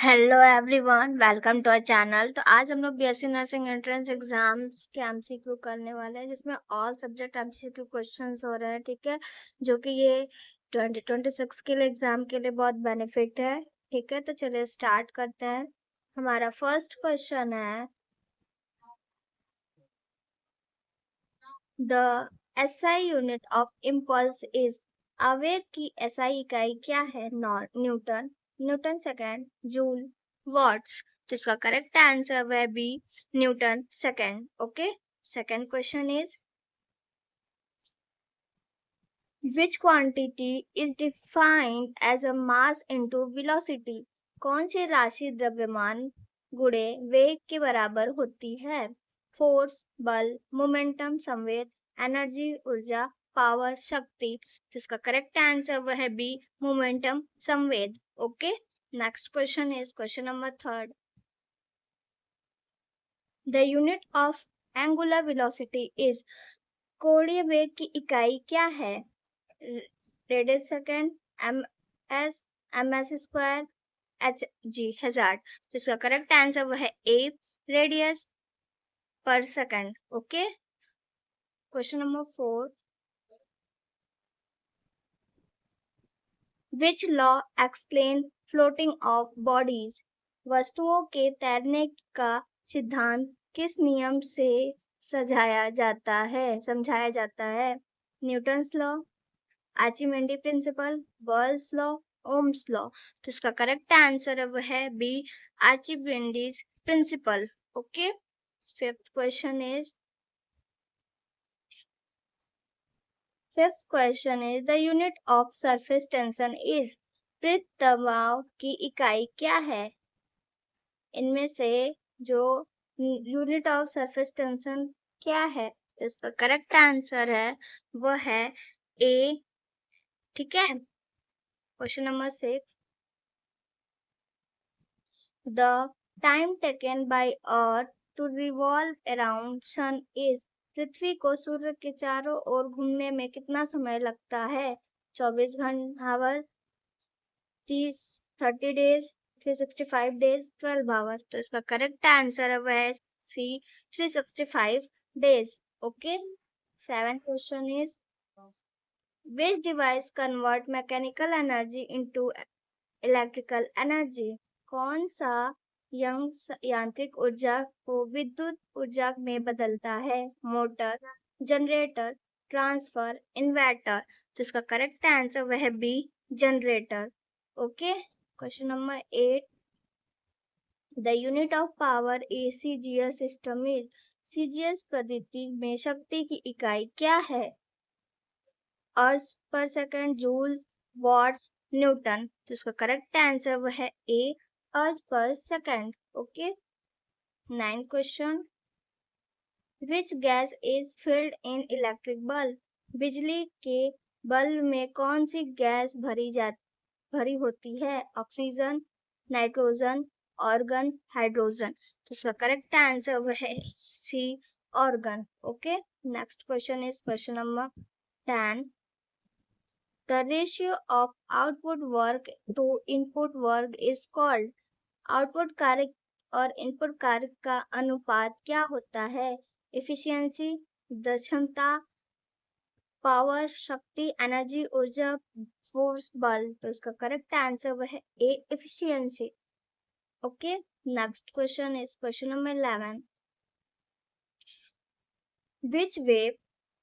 Hello everyone, welcome to our channel. तो आज हम लोग बीएससी नर्सिंग एंट्रेंस एग्जाम्स के एमसीक्यू करने वाले हैं, जिसमें ऑल सब्जेक्ट एमसीक्यू क्वेश्चंस हो रहे हैं। ठीक है, जो कि ये 2026 के लिए एग्जाम के लिए बहुत बेनिफिट है। ठीक है, तो चलिए स्टार्ट करते हैं। हमारा फर्स्ट क्वेश्चन है, the SI unit of impulse is. आवेग की एसआई इकाई क्या है? Newton. Newton second, joule, watts. तो इसका करेक्ट आंसर वह भी newton second. Okay, second question is, which quantity is defined as a mass into velocity. कौन सी राशि द्रव्यमान गुणे वेग के बराबर होती है? फोर्स, बल, मोमेंटम, संवेग, एनर्जी, ऊर्जा, पावर, शक्ति। तो इसका करेक्ट आंसर वह है बी, मोमेंटम, संवेग। Okay, next question is question number third, the unit of angular velocity is. कोणीय वेग की इकाई क्या है? Radius second, M S, M S square, H G, हजार। तो इसका करेक्ट आंसर वो है ए, रेडियस पर second. Okay, question number four, which law explain floating of bodies. वस्तुओं के तैरने का सिद्धांत किस नियम से समझाया जाता है? Newton's law, Archimedes principle, Boyle's law, Ohm's law. तो इसका करेक्ट आंसर है B, Archimedes principle. Okay, fifth question is, the unit of surface tension is. पृष्ठ दबाव की इकाई क्या है? इनमें से जो यूनिट ऑफ सरफेस टेंशन क्या है? तो इसका करेक्ट आंसर है वो है ए। ठीक है, question number six, the time taken by Earth to revolve around Sun is। पृथ्वी को सूर्य के चारों ओर घूमने में कितना समय लगता है? 24 घंटे, 30 डेज, 365 डेज, 12 आवर्स। तो इसका करेक्ट आंसर है वह सी, 365 days. Okay, seven question is, which device convert mechanical energy into electrical energy. कौन सा यांत्रिक ऊर्जा को विद्युत ऊर्जा में बदलता है? Motor, generator, transfer, inverter. तो इसका करेक्ट आंसर वह है B, generator. Okay, question number eight, the unit of power a CGS system is. CGS पद्धति में शक्ति की इकाई क्या है? अर्स पर सेकेंड, जूल, वॉट्स, न्यूटन। तो इसका करेक्ट आंसर वो है ए, अर्स पर second. Okay, nine question, which gas is filled in electric bulb. बिजली के बल्ब में कौन सी गैस भरी होती है? Oxygen, nitrogen, argon, hydrogen. तो इसका करेक्ट आंसर वो है C, argon. Okay, next question is question number 10, the ratio of output work to input work is called। Output कार्य और इनपुट कार्य का अनुपात क्या होता है? एफिशिएंसी, दक्षता, पावर, शक्ति, एनर्जी, ऊर्जा, फोर्स, बल। तो इसका करेक्ट आंसर वह है A, efficiency. Okay, next question is question number 11, which wave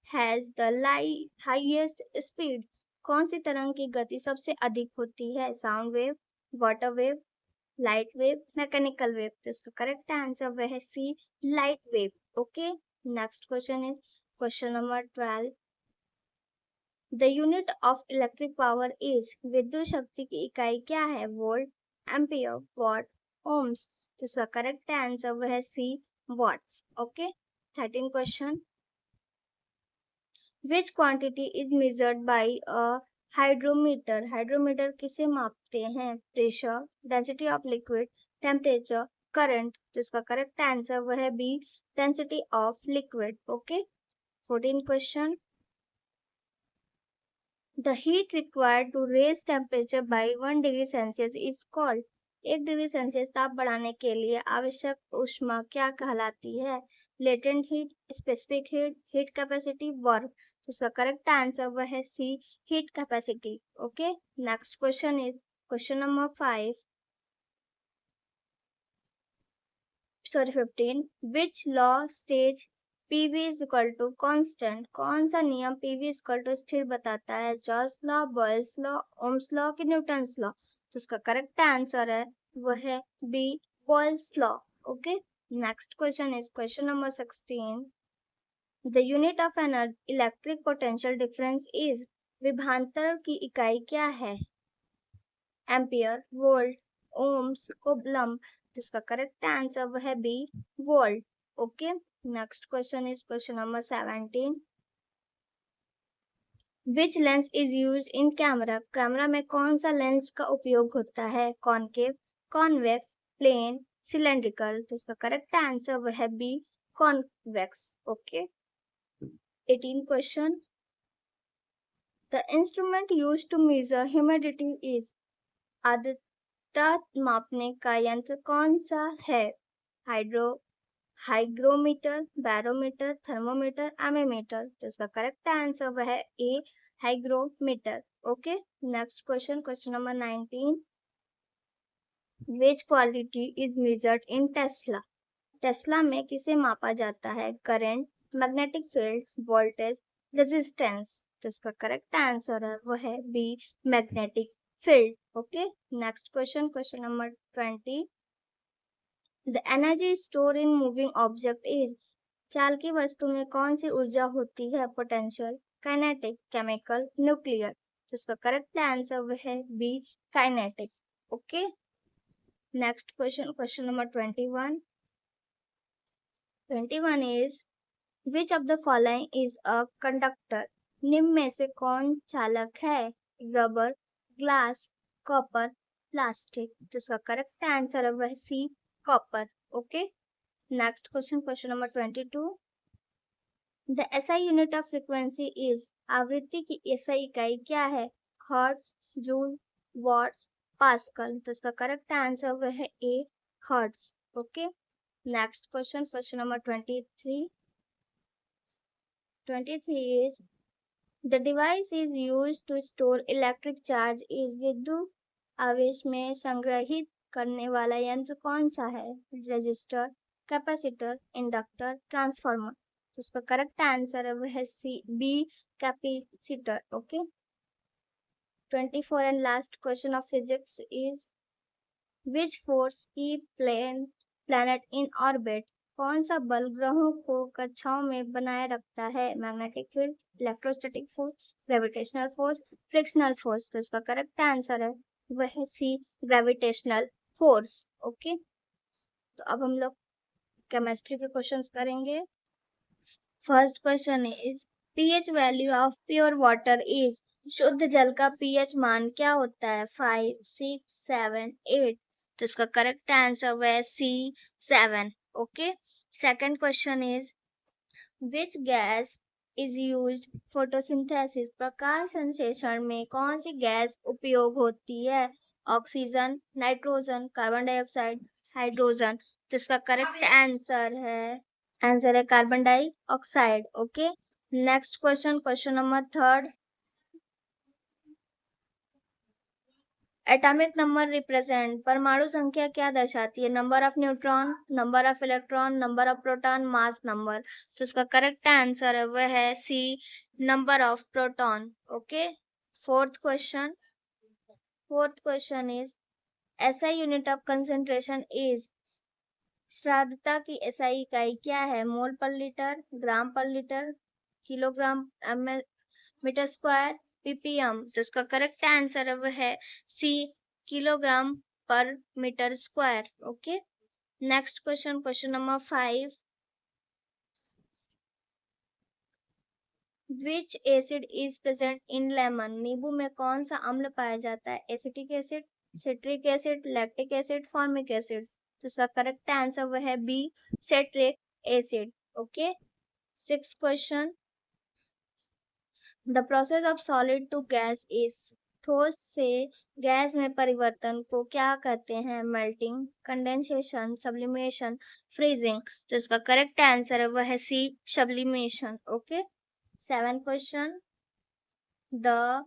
has the highest speed. कौन सी तरंग की गति सबसे अधिक होती है? Sound wave, water wave, light wave, mechanical wave. तो इसका करेक्ट आंसर वह है C, light wave. Okay, next question is question number 12, the unit of electric power is. विद्युत शक्ति की इकाई क्या है? Volt, ampere, watt, ohms. तो इसका करेक्ट आंसर वह है C, watts. Okay, 13 question, which quantity is measured by a hydrometer। Hydrometer किसे मापते हैं? Pressure, density of liquid, temperature, current. तो इसका करेक्ट आंसर वह है B, density of liquid. Okay, 14 question, the heat required to raise temperature by 1 degree Celsius is called। 1 degree Celsius ताप बढ़ाने के लिए आवश्यक ऊष्मा क्या कहलाती है? Latent heat, specific heat, heat capacity, work. तो उसका करेक्ट आंसर वह है C, heat capacity. Okay, next question is question number 5, sorry 15। Which law states PV is equal to constant? कौन सा नियम पीवी इज इक्वल टू स्थिर बताता है? जॉस law, Boyle's law, Ohm's law कि न्यूटन्स लॉ? तो उसका करेक्ट आंसर है वह है B, Boyle's law. Okay, next question is question number 16। The unit of an electric potential difference is, विभवांतर की इकाई क्या है? Ampere, volt, ohms, coulomb. जिसका करेक्ट आंसर वह है B, volt. Okay, next question is question number 17। Which lens is use in camera? Camera में कौन सा लेंस का उपयोग होता है? Concave, convex, plane, cylindrical. तो इसका करेक्ट आंसर वह है B, convex. Okay, 18 question. The instrument use to measure humidity is, आर्द्रता मापने का यंत्र कौन सा है? Hygrometer, barometer, thermometer, ammeter. तो इसका करेक्ट आंसर वह है A, hygrometer. Okay, next question, question number 19। Which quality is measured in tesla? Tesla में किसे मापा जाता है? Current, magnetic field, voltage, resistance. तो इसका करेक्ट आंसर है वह है B, magnetic field. Okay, next question, question number 20। The energy store in moving object is, चालकी वस्तु में कौन सी ऊर्जा होती है? Potential, kinetic, chemical, nuclear. तो इसका करेक्ट आंसर वह है B, kinetic. Okay, next question, question number 21। 21 is, which of the following is a conductor? निम्न में से कौन चालक है? Rubber, glass, copper, plastic. जिसका करेक्ट आंसर है वह C, copper. Okay, next question, question number 22। The SI unit of frequency is, आवृत्ति की एसआई इकाई क्या है? Hertz, joule, watts, pascal. तो इसका करेक्ट आंसर वह है A, hertz. Okay, next question, question number 23। 23 is, the device is used to store electric charge is, विद्युत आवेश में संग्रहित करने वाला यंत्र कौन सा है? Resistor, capacitor, inductor, transformer. तो उसका करेक्ट आंसर है वह है C, B, capacitor. Okay, 24 and last question of physics is, which force keep planet in orbit? कौन सा बल ग्रहों को कक्षाओं में बनाए रखता है? Magnetic field, electrostatic force, gravitational force, frictional force. तो इसका करेक्ट आंसर है वह है सी, ग्रेविटेशनल फोर्स। ओके, तो अब हम लोग केमिस्ट्री के क्वेश्चंस करेंगे। First question is, pH value of pure water is, शुद्ध जल का पीएच मान क्या होता है? 5, 6, 7, 8। तो इसका करेक्ट आंसर वह C, 7। Okay, second question is, which gas is used photosynthesis? प्रकाश संश्लेषण में कौन सी गैस उपयोग होती है? Oxygen, nitrogen, carbon dioxide, hydrogen. तो इसका करेक्ट आंसर है carbon dioxide. Okay, next question, question number 3। Atomic number represent, परमाणु संख्या क्या दर्शाती है? Number of neutron, number of electron, number of proton, mass number. तो इसका करेक्ट आंसर है वह है C, number of proton. Okay, fourth question is, SI unit of concentration is, श्राद्धता की एसआई इकाई क्या है? मोल पर litre, gram per litre, kilogram metre square, PPM. तो इसका करेक्ट आंसर है वह है C, kilogram per metre square. Okay, next question, question number 5। Which acid is present in lemon? नींबू में कौन सा अम्ल पाया जाता है? Acetic acid, citric acid, lactic acid, formic acid. तो इसका करेक्ट आंसर वह है B, citric acid. Okay, sixth question, the process of solid to gas is, ठोस से गैस में परिवर्तन को क्या कहते हैं? Melting, condensation, sublimation, freezing. तो इसका करेक्ट आंसर है वह है C, sublimation. Okay. 7 question, the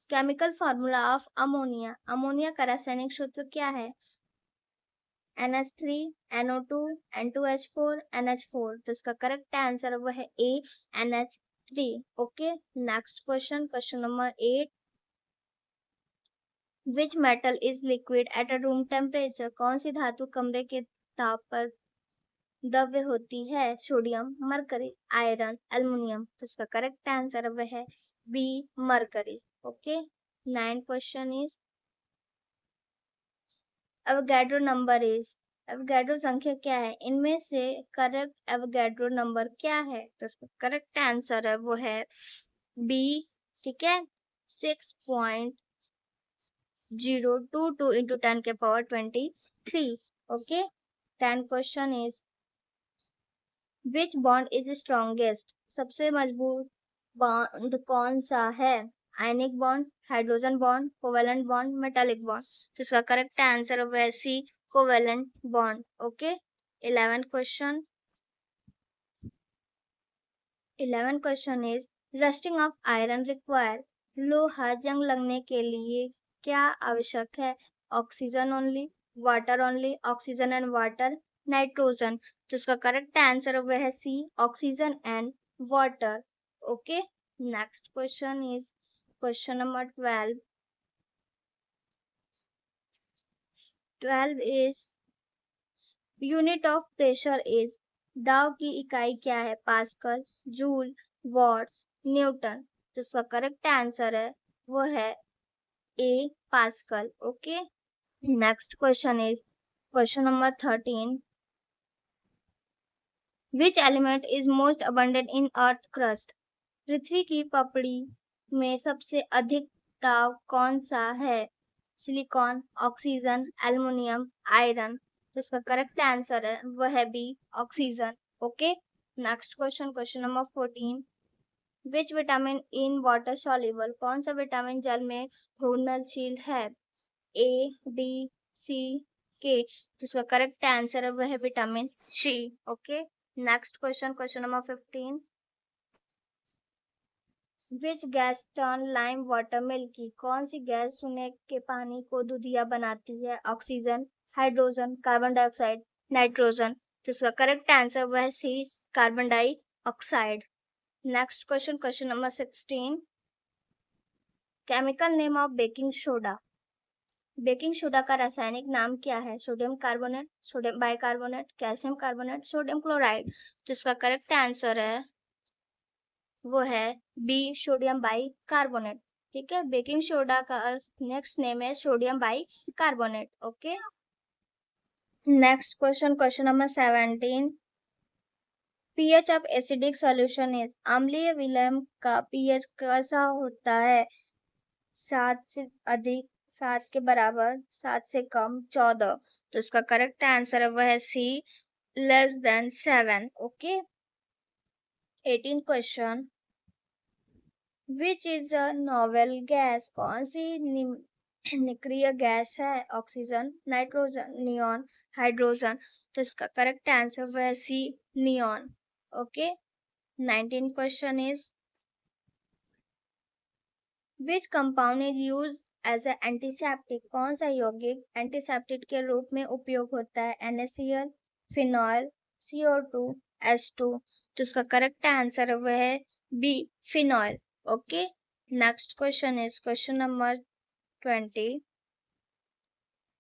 chemical formula of ammonia. Ammonia का रासायनिक सूत्र क्या है? NH3, NO2, N2H4, NH4। तो इसका करेक्ट आंसर वो है ए, NH3। Okay. Next question, question number 8, which metal is liquid at a room temperature. कौन सी धातु कमरे के ताप पर द्रव्य होती है? Sodium, mercury, iron, aluminium. तो इसका करेक्ट आंसर वह है B, mercury. Okay. 9 question is Avogadro number is. Avogadro संख्या क्या है? इनमें से करेक्ट एवोगैड्रो नंबर क्या है? तो इसका करेक्ट आंसर है वो है बी। ठीक है, 6.022 into 10 के power 23। Okay. 10 question is which bond is strongest. सबसे मजबूत बॉन्ड कौन सा है? Ionic bond, hydrogen bond, covalent bond, metallic bond. तो इसका करेक्ट आंसर है वह C, covalent bond. Okay. 11 question, 11 question is rusting of iron require. लोहा जंग लगने के लिए क्या आवश्यक है? Oxygen only, water only, oxygen and water, nitrogen. तो इसका करेक्ट आंसर वह है सी, oxygen and water. Okay. Next question is question number 12। 12 is unit of pressure is. दाब की इकाई क्या है? Pascal, joule, watts, newton. तो इसका करेक्ट आंसर है वो है A, pascal. Okay. Next question is question number 13, which element is most abundant in earth crust. पृथ्वी की पपड़ी में सबसे अधिक दाब कौन सा है? Silicon, oxygen, aluminium, iron. तो इसका करेक्ट आंसर है वह है B, oxygen. Okay. Next question, question number 14, which vitamin in water soluble. कौन सा विटामिन जल में घुलनशील है? ए, डी, सी, के। तो इसका करेक्ट आंसर है वह है vitamin C. Okay. Next question, question number 15, which gas turn lime water milky. कौन सी गैस चूने के पानी को दूधिया बनाती है? Oxygen, hydrogen, carbon dioxide, nitrogen. तो इसका करेक्ट आंसर वह C, carbon dioxide. Next question, question number 16, chemical name of baking soda. Baking soda का रासायनिक नाम क्या है? Sodium carbonate, sodium bicarbonate, calcium carbonate, sodium chloride. तो इसका करेक्ट आंसर है वो है बी, सोडियम बाइकार्बोनेट। ठीक है, बेकिंग सोडा का नेक्स्ट नेम है sodium bicarbonate. Okay. Next question, question number 17, pH of acidic solution is. अम्लीय विलयन का पीएच कैसा होता है? 7 से अधिक, 7 के बराबर, 7 से कम, 14। तो इसका करेक्ट आंसर है वह है C, less than 7। Okay. 18 question, which is a noble gas. कौन सी निष्क्रिय गैस है? Oxygen, nitrogen, neon, hydrogen. तो इसका करेक्ट आंसर वह है C, neon. Okay. 19 question is which compound is use as a antiseptic. कौन सा यौगिक एंटीसेप्टिक के रूप में उपयोग होता है? NaCl, phenol, CO2, H2। तो इसका करेक्ट आंसर वह है B, phenol. Okay. Next question is question number 20,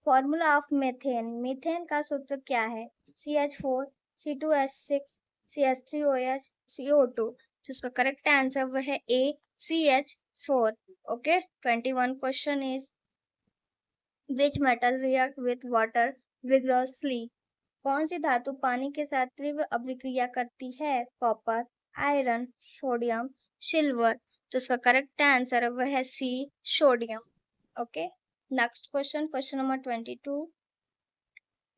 formula of methane. Methane का सूत्र क्या है? CH4, C2H6, CH3OH, CO2। तो इसका करेक्ट आंसर वह है A, CH4। Okay. 21 question is which metal react with water vigorously. कौन सी धातु पानी के साथ तीव्र अभिक्रिया करती है? Copper, iron, sodium, silver. तो इसका करेक्ट आंसर वह है C, sodium. Okay. Next question, question number 22,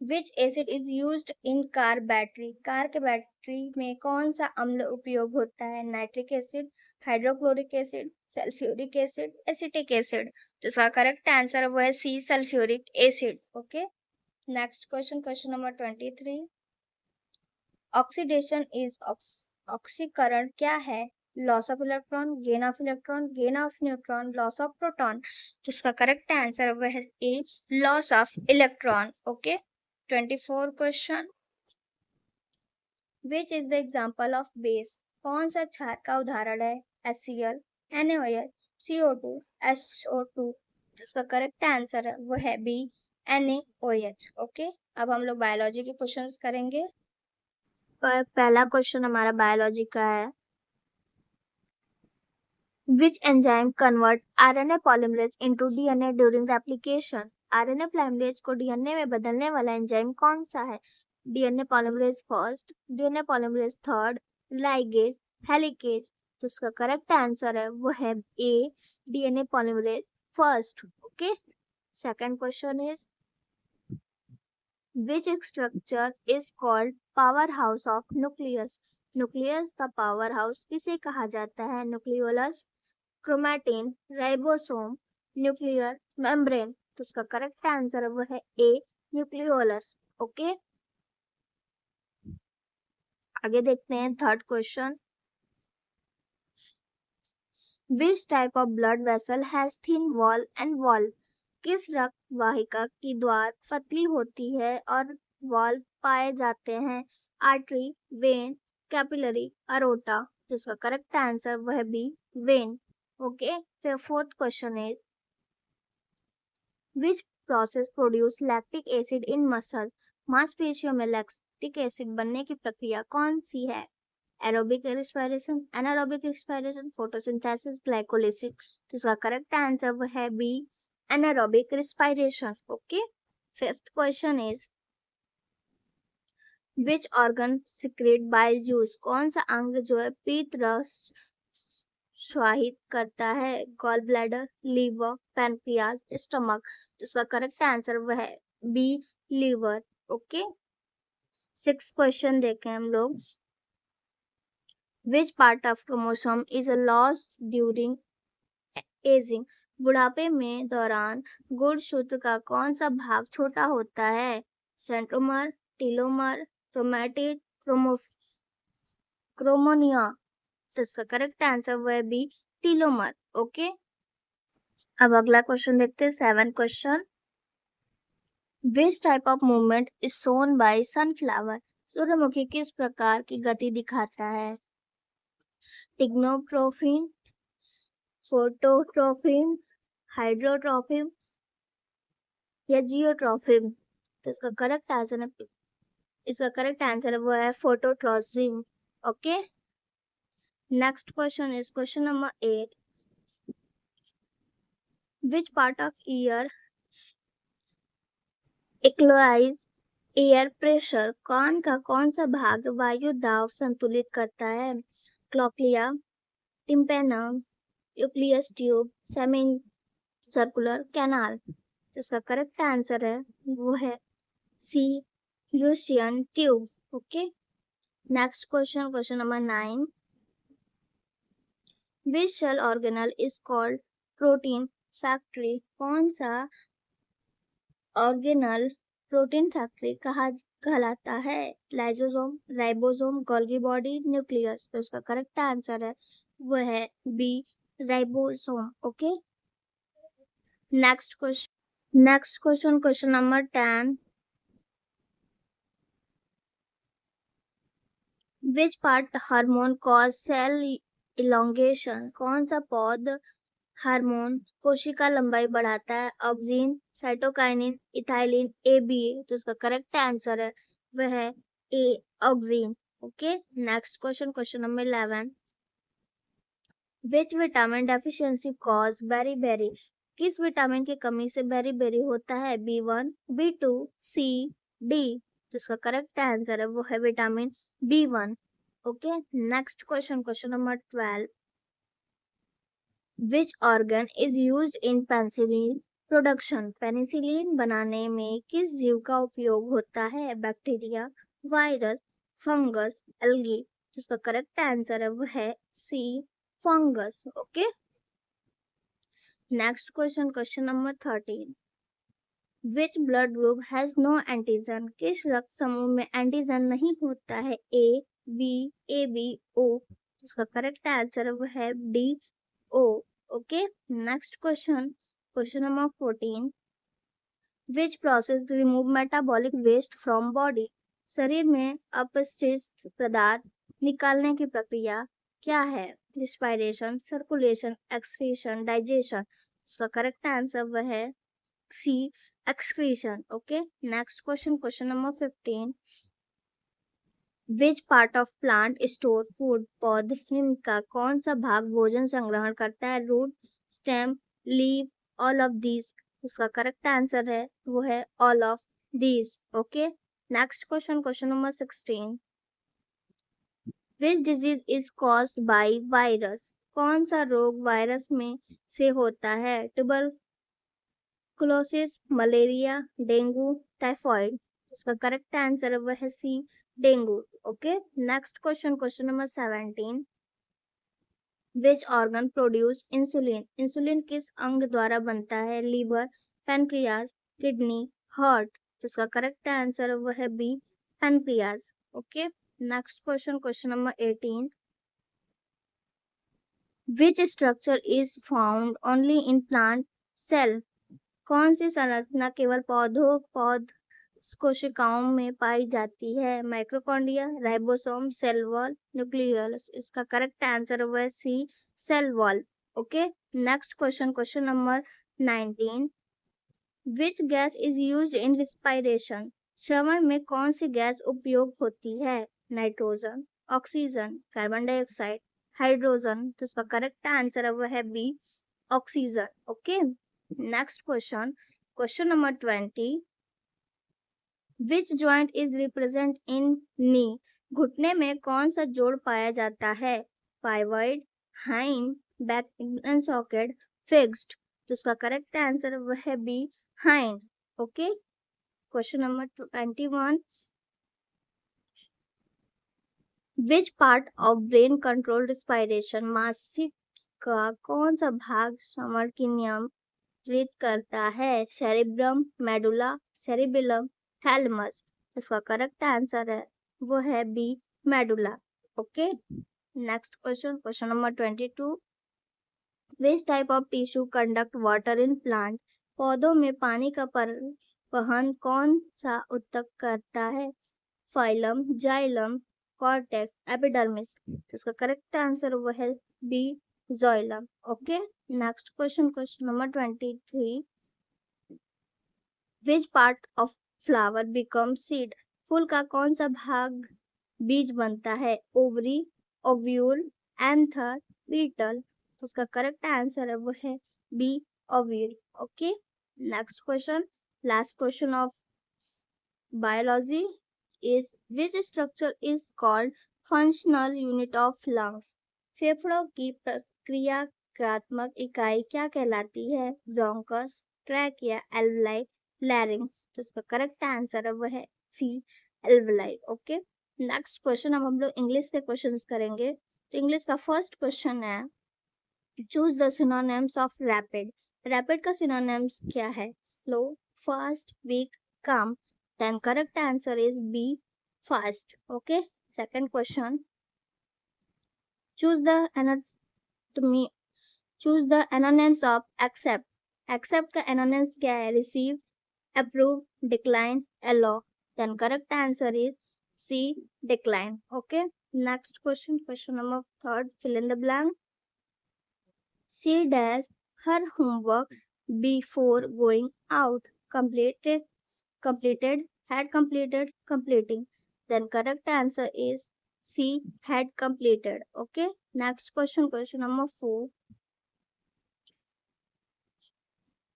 which acid is used in car battery. Car के बैटरी में कौन सा अम्ल उपयोग होता है? Nitric acid, hydrochloric acid, sulphuric acid, acetic acid. तो इसका करेक्ट आंसर वो है C, sulphuric acid. Okay, next question, question number 23। Oxidation is, ऑक्सीकरण क्या है? Loss of electron, gain of neutron, loss of proton. तो इसका करेक्ट आंसर वो है A, loss of electron. Okay, 24 question. Which is the example of base? कौन सा क्षार का उदाहरण है? HCl, NaOH, CO2, SO2। जिसका करेक्ट आंसर है वो है बी, NaOH। ओके, अब हम लोग बायोलॉजी के क्वेश्चंस करेंगे। पहला क्वेश्चन हमारा बायोलॉजी का है। Which enzyme convert RNA polymerase into DNA during replication? RNA polymerase को DNA में बदलने वाला एंजाइम कौन सा है? DNA polymerase first, DNA polymerase third, ligase, helicase. तो इसका करेक्ट आंसर है वो है ए, DNA polymerase first. Okay, second question is which structure is called power house of nucleus? Nucleus का पावर हाउस किसे कहा जाता है? Nucleolus, chromatin, ribosome, nuclear membrane. तो उसका करेक्ट आंसर वो है ए, न्यूक्लियोलस। ओके, आगे देखते हैं third question. Which type of blood vessel has thin wall and wall? किस रक्त वाहिका की द्वार पतली होती है और वॉल पाए जाते हैं? Artery, when, capillary, aorta. जिसका करेक्ट आंसर वह बी, वेन। ओके, फिर फोर्थ क्वेश्चन है which process produce lactic acid in muscle? मांसपेशियों में लैक्टिक एसिड बनने की प्रक्रिया कौन सी है? Aerobic respiration, anaerobic respiration, photosynthesis, glycolysis. तो इसका करेक्ट आंसर वो है B, anaerobic respiration. Okay, fifth question is which organ secrete bile juice? कौन सा अंग जो है पीत रस स्वाहित करता है? Gall bladder, liver, pancreas, stomach. इसका करेक्ट आंसर वह है B, liver. Okay, six question देखें हम लोग। Which part of chromosome is loss during ageing? बुढ़ापे में दौरान गुणसूत्र का कौन सा भाग छोटा होता है? Centromere, telomere, chromatid, chromonema. तो इसका करेक्ट आंसर वो है बी, टीलोमर। ओके, अब अगला क्वेश्चन देखते हैं, seven question. Which type of movement is shown by sunflower? सूर्यमुखी किस प्रकार की गति दिखाता है? टिग्नोट्रोफिन, फोटोट्रोफिन, हाइड्रोट्रोफिन या जियोट्रोफिन। तो इसका करेक्ट आंसर वो है phototropism. Okay, next question is question number 8। Which part of ear equalize air pressure? कान का कौन सा भाग वायु दाब संतुलित करता है? क्लोक्लिया, टिम्पेनम, यूक्लियस ट्यूब, सेमी सर्कुलर कैनाल। इसका करेक्ट आंसर है वो है C, eustachian tube. Okay, next question, question number 9। Which cell organelle is called protein factory? कौन सा ऑर्गेनल प्रोटीन फैक्ट्री कहलाता है? Lysosome, ribosome, Golgi body, nucleus. तो इसका करेक्ट आंसर है वो है B, ribosome. Okay, next question, question number 10। Which part hormone cause cell elongation? कौन सा पौध हार्मोन कोशिका लंबाई बढ़ाता है? Auxin, cytokinin, ethylene, ABA। तो इसका करेक्ट आंसर है वह है A, auxin. Okay, next question, question number 11। Which vitamin deficiency cause beri? किस विटामिन की कमी से बेरी होता है? B1, B2, C, D। तो इसका करेक्ट आंसर है वो है vitamin B1। Okay, next question, question number 12। Which organ is used in penicillin production? Penicillin बनाने में किस जीव का उपयोग होता है? Bacteria, virus, fungus, algae. जिसका करेक्ट आंसर है वो है C, fungus. Okay, next question, question number 13, which blood group has no antigen? किस रक्त समूह में एंटीजन नहीं होता है? A B, A B, O. इसका करेक्ट आंसर वो है D, O. Okay, next question, question number 14, which process remove metabolic waste from body? शरीर में अपशिष्ट पदार्थ निकालने की प्रक्रिया क्या है? Respiration, circulation, excretion, digestion. इसका करेक्ट आंसर वह है C, excretion. Okay, next question, question number 15, which part of plant store food? पौधे का कौन सा भाग भोजन संग्रहण करता है? Root, stem, leave, all of these. इसका करेक्ट आंसर है वो है all of these. Okay, next question, question number 16, which disease is caused by virus? कौन सा रोग वायरस में से होता है? Tuberculosis, malaria, dengue, typhoid. इसका करेक्ट आंसर वह है C, dengue. Okay, next question, question number 17, which organ produce insulin? Insulin किस अंग द्वारा बनता है? Liver, pancreas, kidney, heart. तो इसका करेक्ट आंसर वह है B, pancreas. Okay, next question, question number 18, which structure is found only in plant cell? कौन सी संरचना केवल पौध कोशिकाओं में पाई जाती है? Mitochondria, ribosome, cell wall, nucleus. इसका करेक्ट आंसर है C, cell wall. Okay, next question, question number 19, which gas is used in respiration? श्वसन में कौन सी गैस उपयोग होती है? Nitrogen, oxygen, carbon dioxide, hydrogen. तो इसका करेक्ट आंसर वह है B, oxygen. Okay, next question, question number 20, which joint is represent in knee? घुटने में कौन सा जोड़ पाया जाता है? पाइवॉइड, hind, ball and socket, fixed. तो इसका करेक्ट आंसर वह है B, hinge. Okay, question number 21, which part of brain control respiration? मासिक का कौन सा भाग श्वसन की नियंत्रित करता है? Cerebrum, medulla, cerebellum, thalamus. इसका करेक्ट आंसर है वो है B, medulla. Okay, next question, question number 22, which type of tissue conduct water in plant? पौधों में पानी का परिवहन कौन सा ऊतक करता है? Phloem, xylem, cortex, epidermis. तो इसका करेक्ट आंसर वो है B, xylem. Okay, next question, question number 23, which part of flower become seed? फूल का कौन सा भाग बीज बनता है? Ovary, ovule, anther, petal. तो उसका करेक्ट आंसर है वो है B, ovule. Okay, next question, last question of biology is, which structure is called functional unit of lungs? फेफड़ों की प्रक्रियात्मक इकाई क्या कहलाती है? Bronchus, trachea, alveoli, larynx. तो इसका करेक्ट आंसर है वो है सी, एल्वलाई। ओके, नेक्स्ट क्वेश्चन, अब हम लोग इंग्लिश के क्वेश्चंस करेंगे। तो इंग्लिश का फर्स्ट क्वेश्चन है, choose the synonyms of rapid. Rapid का सिनोनिम्स क्या है? स्लो, फास्ट, वीक, काम। Then correct answer is B, fast. Okay. Second question. Choose the anatomy. Choose the anonyms of accept. Accept का anonyms क्या है? Receive, approve, decline, allow. Then correct answer is C, decline. Okay. Next question. Question number 3. Fill in the blank. She does her homework before going out. Completed, had completed, completing. Then correct answer is C, had completed. Okay, next question, question number 4.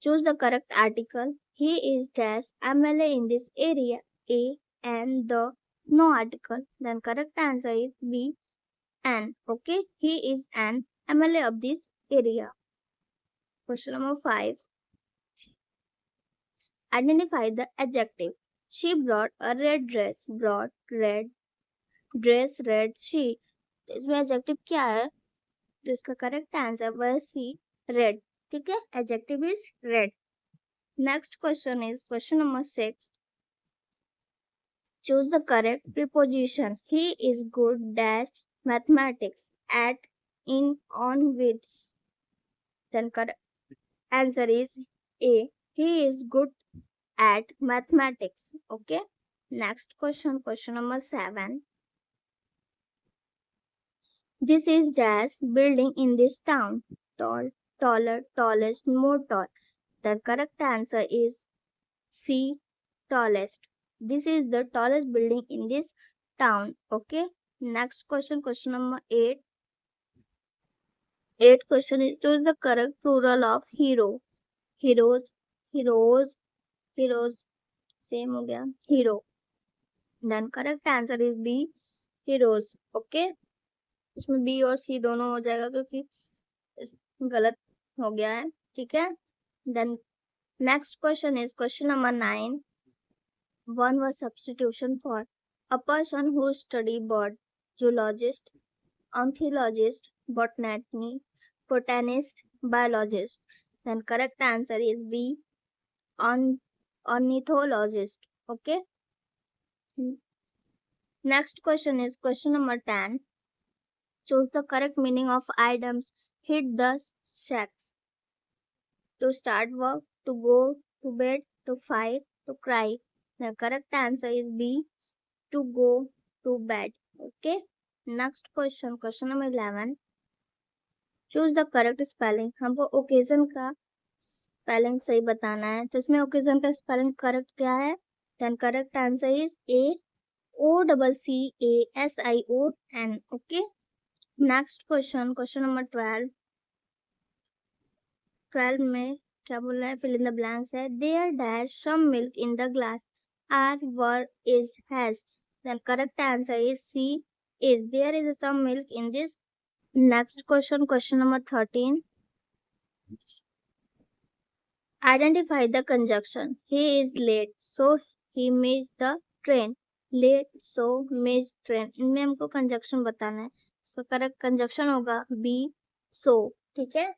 Choose the correct article. He is dash MLA in this area. A, and the, no article. Then correct answer is B, an. Okay, he is an MLA of this area. Question number 5. Identify the adjective. She brought a red dress. Brought, red, dress, red, she. तो इसमें adjective क्या है? तो इसका correct answer वह सी, red. ठीक है, adjective is red. Next question is question number 6. Choose the correct preposition. He is good dash mathematics at, in, on, with. Then correct answer is A. He is good at mathematics. Okay. Next question, question number 7. This is dash building in this town. Tall, taller, tallest, more tall. The correct answer is C. Tallest. This is the tallest building in this town. Okay. Next question, question number 8. Eighth question is choose the correct plural of hero. Heroes, heroes, heroes. Same हो गया. Hero. Then correct answer is B. Heroes. Okay. इसमें B और C दोनों हो जाएगा क्योंकि गलत हो गया है. ठीक है. Then next question is question number 9. One was substitution for a person who study bird, zoologist, ornithologist, botanist, botanist, biologist. Then correct answer is B. Ornithologist. Okay. Next question is question number 10. Choose the correct meaning of items. Hit the shacks. To start work, to go to bed, to fight, to cry. The correct answer is B. To go to bed. Okay. Next question, question number 11. Choose the correct spelling. हमको occasion का spelling सही बताना है. तो इसमें occasion का spelling correct क्या है? Then correct answer is A. OCCASION. Okay. Next question, question number 12. 12 में क्या बोल रहा है? Fill in the blanks है. There dash some milk in the glass. Are, were, is, has. Then correct answer is C. Is. There is some milk in this. Next question, question number 13. Identify the conjunction. He is late, so he missed the train. Late, so missed train. इनमें हमको conjunction बताना है. So correct conjunction होगा B. So. ठीक है.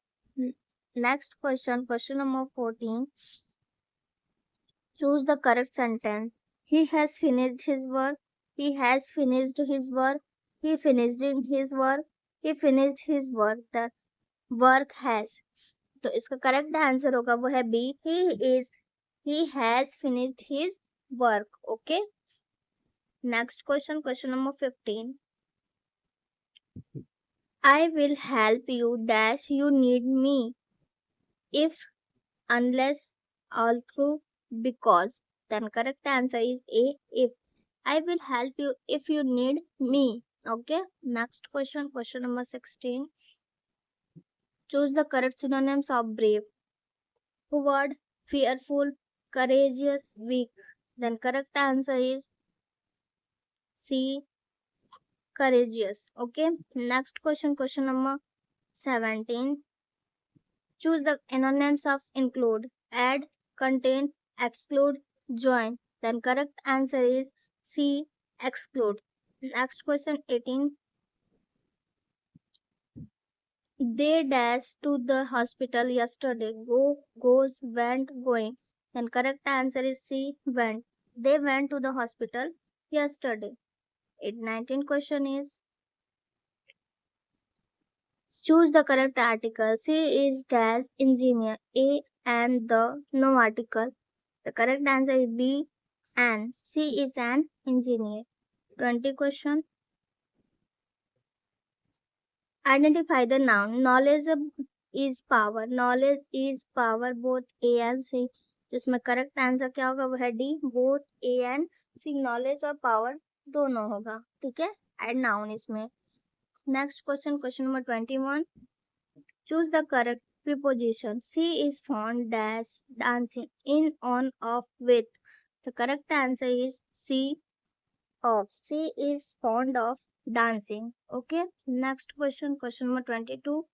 Next question, question number 14. Choose the correct sentence. He has finished his work. He has finished his work. He finished his work. He finished his work. The work has. तो इसका correct answer होगा वो है B. He has finished his work. Okay. Next question, question number 15. I will help you dash you need me if, unless, all through, because. Then correct answer is A. If. I will help you if you need me. Okay. Next question, question number 16. Choose the correct synonyms of brave. Coward, fearful, courageous, weak. Then correct answer is C. Courageous. Okay. Next question, question number 17. Choose the synonyms of include. Add, contain, exclude, join. Then correct answer is C. Exclude. Next question 18. They dashed to the hospital yesterday. Go, goes, went, going. Then correct answer is C. Went. They went to the hospital yesterday. 19 question is choose the correct article. C is dash engineer. A and the no article. The correct answer is B and C is an engineer. 20 question. Identify the noun. Knowledge is power. Knowledge is power both A and C. जिसमें correct answer क्या होगा वो है D. Both A and C. Knowledge और power दोनों होगा. ठीक है. एड नाउन इसमें. Next question, question number 21. Choose the correct preposition. C is fond dash dancing in, on, off, with. The correct answer is C. Of. C is fond of dancing. Okay. Next question, question number 22.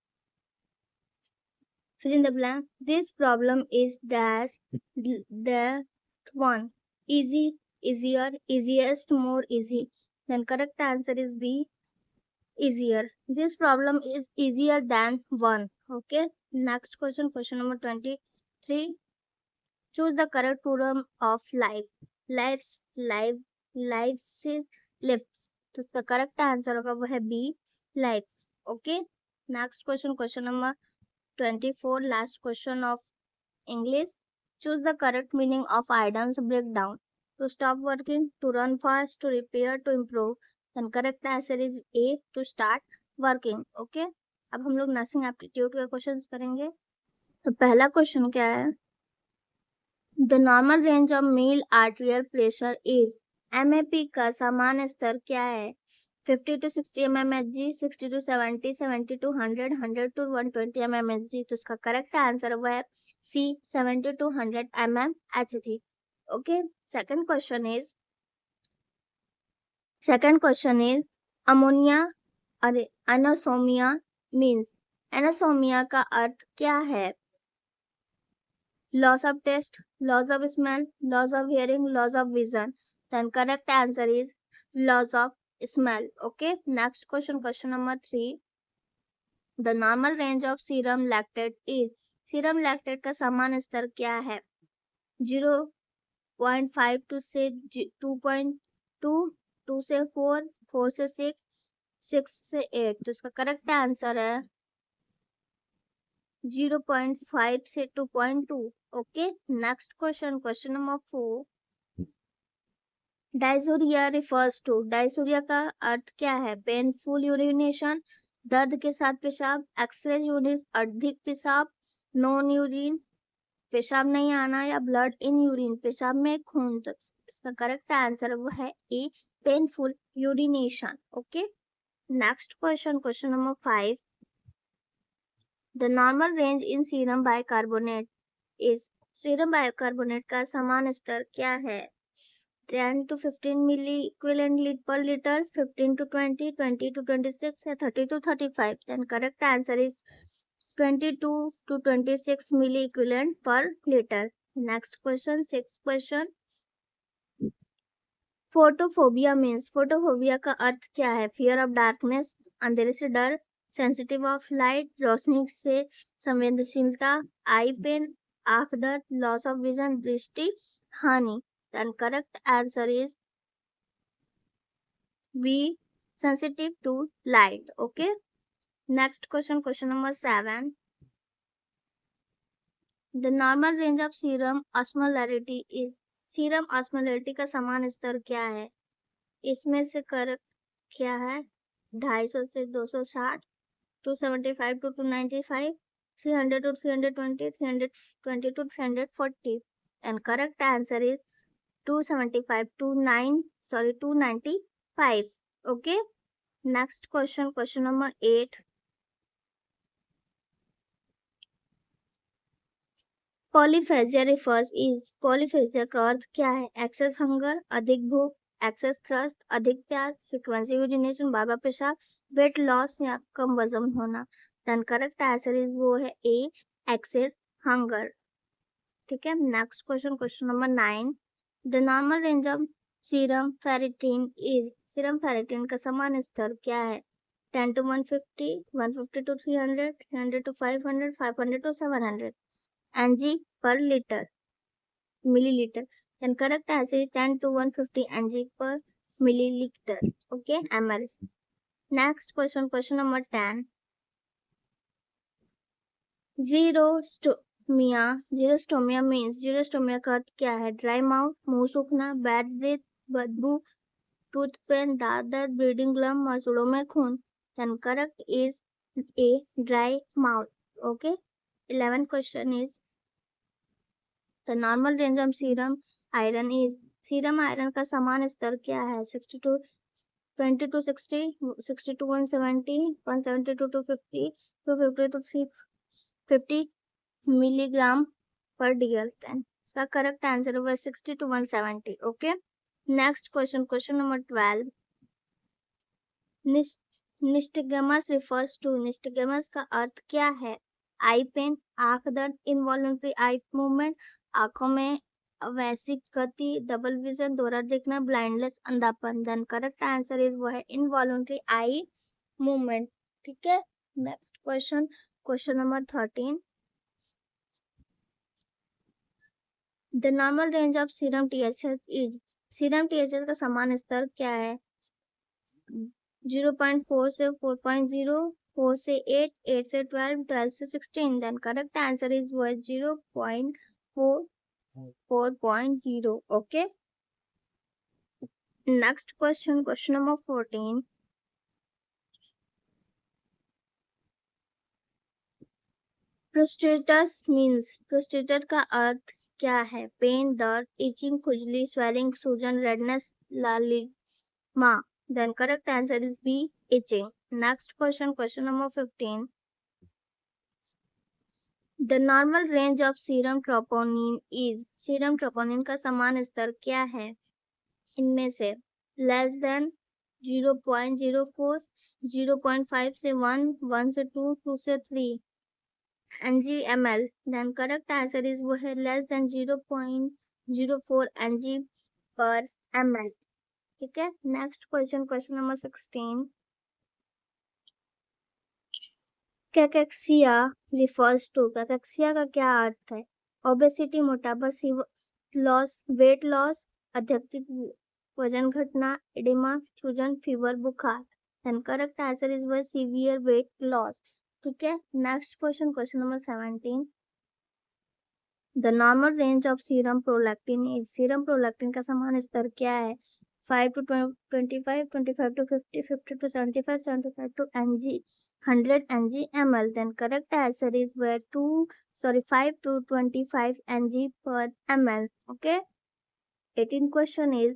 Fill in the blank. This problem is dash the one. Easy, easier, easiest, more easy. Then correct answer is B. Easier. This problem is easier than one. Okay. Next question, question number 23, choose the correct plural of life. Lifes, live, life से lift, तो इसका correct answer होगा वो है B, life. Okay. Next question, question number 24, last question of English. Choose the correct meaning of items breakdown. To stop working, to run fast, to repair, to improve. Then correct answer is A, to start working. Okay. अब हम लोग nursing aptitude के questions करेंगे. तो पहला question क्या है? The normal range of mean arterial pressure is. MAP का सामान्य स्तर क्या है? 50 to 60 mmHg, 60 to 70, 70 to 100, 100 to 120 mmHg. तो इसका करेक्ट आंसर वो है C, 70 to 100 mmHg. Okay. Second question is ammonia अरे anosmia means. anosmia का अर्थ क्या है? Loss of taste, loss of smell, loss of hearing, loss of vision. Then correct answer is loss of smell. Okay. Next question, question number 3. The normal range of serum lactate is. Serum lactate का सामान्य स्तर क्या है? 0.5 से 2.2, 2 से 4, 4 से 6, 6 से 8. तो इसका करेक्ट आंसर है 0.5 से 2.2. Okay. Next question, question number 4. Dysuria refers to. Dysuria का अर्थ क्या है? पेनफुल यूरिनेशन, दर्द के साथ पेशाब, एक्सरेज यूरिन, अधिक पेशाब, नॉन यूरिन, पेशाब नहीं आना, या ब्लड इन यूरिन, पेशाब में खून. तो इसका करेक्ट आंसर वो है A, painful urination. Okay. Next question, question number 5. The normal range in serum bicarbonate is. serum bicarbonate का सामान्य स्तर क्या है? 10 to 15 milliequivalent per liter, 15 to 20, 20 to 26 या 30 to 35. Then correct answer is 22 to 26 milli equivalent per liter. Next question, sixth question. Photophobia means. Photophobia का अर्थ क्या है? फियर ऑफ डार्कनेस, अंधेरे से डर, सेंसिटिव ऑफ लाइट, रोशनी से संवेदनशीलता, आई पेन, आंख दर्द, लॉस ऑफ विजन, दृष्टि हानि. Then correct answer is B, sensitive to light. Okay. Next question, question number 7. The normal range of serum osmolarity is. Serum osmolarity का समान स्तर क्या है? इसमें से करेक्ट क्या है? 250 से 260, 275 to 295, 300 to 320, 320 to 340. And correct answer is 275 to 295. Okay. Next question, question number 8. Polyphagia refers is. Polyphagia का अर्थ क्या है? एक्सेस हंगर, अधिक भूख, एक्सेस थ्रस्ट, अधिक प्यास, फ्रीक्वेंसी यूरिनेशन, बार-बार पेशाब, वेट लॉस या कम वजन होना. देन करेक्ट आंसर इज वो है ए, एक्सेस हंगर. ठीक है. Next question, question number 9. The normal range of serum ferritin is. Serum ferritin का सामान्य स्तर क्या है? 10 to 150, 150 to 300, 300 to 500, 500 to 700 mg per liter, milliliter. Then correct answer is 10 to 150 mg per milliliter. Okay, ml. Next question, question number 10. Xerostomia. Xerostomia means. Xerostomia का अर्थ क्या है? Dry mouth, मुंह सूखना, बैड ब्रेथ, बदबू, टूथ पेन, दांत दर्द, bleeding गम, मसूड़ों में खून. Then correct is A, dry mouth. Okay. 11th question is the normal range of serum iron is. Serum iron का समान स्तर क्या है? 60 to 20 to 60, 60 to 170, 170 to 250, 250 to 350 milligram per dl. Then इसका करेक्ट आंसर होगा 60 to 170. Okay. Next question, question number 12. Nystagmus refers to. Nystagmus का अर्थ क्या है? आई पेन, आंख दर्द, इनवॉल्यूंटरी आई मूवमेंट, आंखों में अवैसिक गति, डबल विजन, दोहरा देखना, ब्लाइंडनेस, अंधापन. देन करेक्ट आंसर इज वो है इनवॉल्यूंटरी आई मूवमेंट. ठीक है. Next question, question number 13, the normal range of serum TSH is, serum TSH का समान स्तर क्या है? 0.4 से 4.0, 4 से 8, 8 से 12, 12 से 16. Then correct answer is was 0.4, 4.0. Okay. Next question, question number 14. Prostatitis means, prostatitis का अर्थ क्या है? पेन, दर्द, इचिंग, खुजली, स्वेलिंग, सूजन, रेडनेस, लालिमा. Then correct answer is B, itching. Next question, question number 15. The normal range of serum troponin is, serum troponin का समान स्तर क्या है? इनमें से less than 0.04, 0.5 से 1, 1 से 2, 2 से 3 ng/ml. Then correct answer is वो है less than 0.04 ng/ml. ठीक है. Next question, question number 16. कैकेक्सिया refers to, कैकेक्सिया का क्या अर्थ है? ओबेसिटी, मोटापा, लॉस, वेट लॉस, अत्यधिक वजन घटना, एडिमा, सूजन, फीवर, बुखार. देन करेक्ट आंसर इज व सीवियर वेट लॉस. ठीक है. Next question, question number 17. The normal range of serum prolactin is, serum prolactin का समान स्तर क्या है? 5 to 25, 25 to 50, 50 to 75, 75 to 100 ng/ml. Then correct answer is where 5 to 25 ng/ml. Okay. 18 question is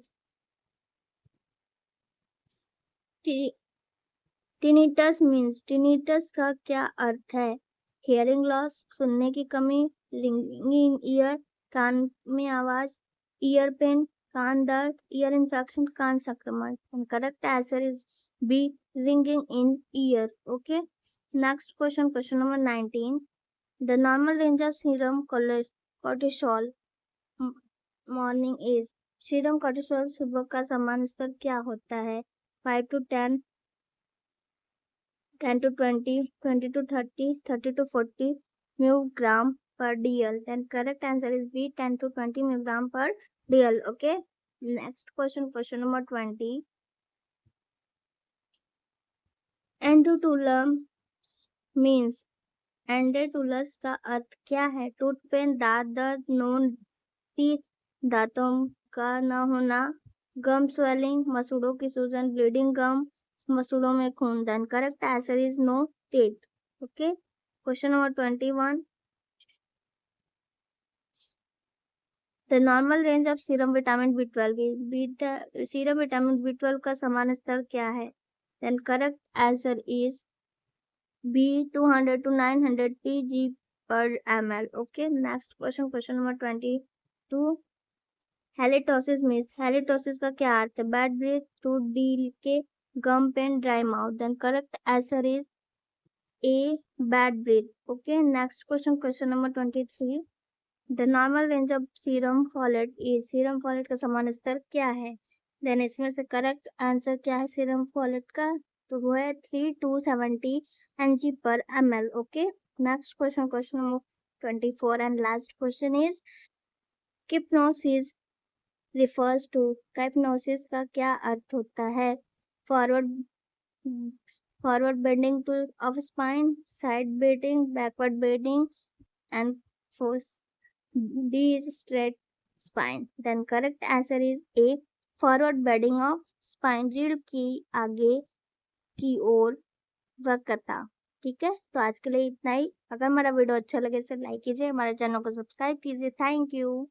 tinnitus means, tinnitus का क्या अर्थ है? Hearing loss, सुनने की कमी, रिंगिंग ईयर, कान में आवाज, ईयर पेन, कान दर्द, ईयर इन्फेक्शन, कान संक्रमण. Correct answer is B, ringing in ear. Okay. Next question, question number 19. The normal range of serum cortisol morning is, serum cortisol सुबह का समान स्तर क्या होता है? 5 to 10, 10 to 20, 20 to 30, 30 to 40 mg per dl. Then correct answer is B, 10 to 20 mg per dl. Okay. Next question, question number 20. एंडोटुलस means, एंडोटुलस का अर्थ क्या है? टूथ पेन, दांत दर्द, नोन टीथ, दांतों का न होना, गम स्वेलिंग, मसूड़ों की सूजन, ब्लीडिंग गम, मसूड़ों में खून. Then correct answer is no teeth. Okay. Question number 21. The normal range of serum vitamin B12, serum vitamin B12 का समान स्तर क्या है? Then correct answer is B, 200 to 900 pg per ml. Okay. Next question, question number 22. Halitosis means, halitosis का क्या अर्थ है? Bad breath, tooth decay, gum pain, dry mouth. Then correct answer is A, bad breath. Okay. Next question, question number 23. The normal range of serum folate is, serum folate का समान स्तर क्या है? Then इसमें से करेक्ट आंसर क्या है serum folate का? तो वो है 3 to 70 ng/ml. Okay. Next question, question number 24 and last question is kyphosis refers to, kyphosis का क्या अर्थ होता है? Forward bending to of spine, side bending, backward bending and D is straight spine. Then correct answer is A, forward bending of spine, रीढ़ की आगे की ओर वक्रता. ठीक है. तो आज के लिए इतना ही. अगर हमारा वीडियो अच्छा लगे तो लाइक कीजिए, हमारे चैनल को सब्सक्राइब कीजिए. Thank you.